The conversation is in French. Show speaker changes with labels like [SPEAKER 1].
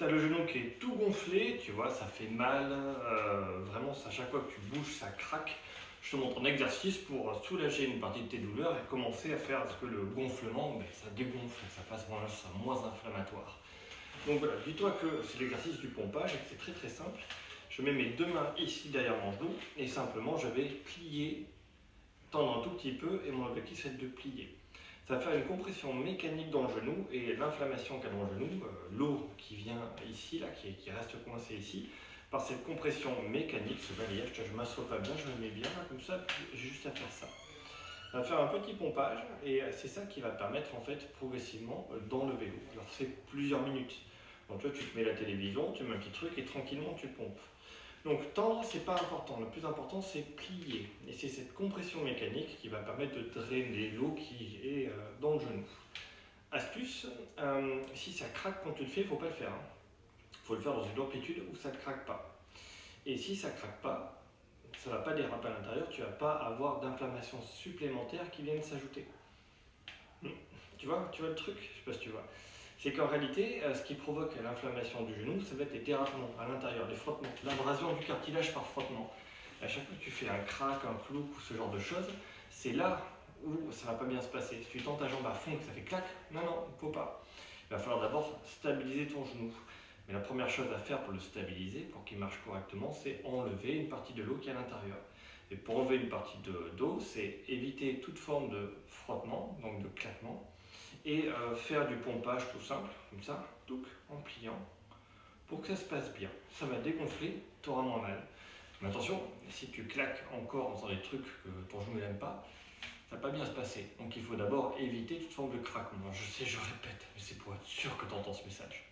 [SPEAKER 1] Tu as le genou qui est tout gonflé, tu vois, ça fait mal, vraiment, à chaque fois que tu bouges, ça craque. Je te montre un exercice pour soulager une partie de tes douleurs et commencer à faire ce que le gonflement, ça dégonfle, ça passe moins inflammatoire. Donc voilà, dis-toi que c'est l'exercice du pompage et que c'est très très simple. Je mets mes deux mains ici derrière mon genou et simplement je vais plier, tendre un tout petit peu et mon objectif c'est de plier. Ça va faire une compression mécanique dans le genou et l'inflammation qu'il y a dans le genou, l'eau qui vient ici, là, qui reste coincée ici, par cette compression mécanique, ce balayage, je ne m'assois pas bien, je me mets bien là, comme ça, puis j'ai juste à faire ça. On va faire un petit pompage et c'est ça qui va permettre en fait progressivement d'enlever l'eau. Alors c'est plusieurs minutes. Donc toi tu te mets la télévision, tu mets un petit truc et tranquillement tu pompes. Donc tendre c'est pas important, le plus important c'est plier. Et c'est cette compression mécanique qui va permettre de drainer l'eau qui est dans le genou. Astuce, si ça craque quand tu le fais, il ne faut pas le faire. Il faut le faire dans une amplitude où ça ne craque pas. Et si ça ne craque pas, ça ne va pas déraper à l'intérieur, tu ne vas pas avoir d'inflammation supplémentaire qui viennent s'ajouter. Tu vois le truc? Je ne sais pas si tu vois. C'est qu'en réalité, ce qui provoque l'inflammation du genou, ça va être les dérapements à l'intérieur, les frottements, l'abrasion du cartilage par frottement. À chaque fois que tu fais un crack, un plouc ou ce genre de choses, c'est là où ça ne va pas bien se passer. Si tu tends ta jambe à fond et que ça fait clac, non, il ne faut pas. Il va falloir d'abord stabiliser ton genou. Mais la première chose à faire pour le stabiliser, pour qu'il marche correctement, c'est enlever une partie de l'eau qui est à l'intérieur. Et pour enlever une partie d'eau, c'est éviter toute forme de frottement, donc de claquement, et faire du pompage tout simple, comme ça, donc, en pliant, pour que ça se passe bien. Ça va dégonfler, tu auras moins mal. Mais attention, si tu claques encore en faisant des trucs que ton genou n'aime pas, ça va pas bien se passer. Donc il faut d'abord éviter toute forme de craquement. Je sais, je répète, mais c'est pour être sûr que tu entends ce message.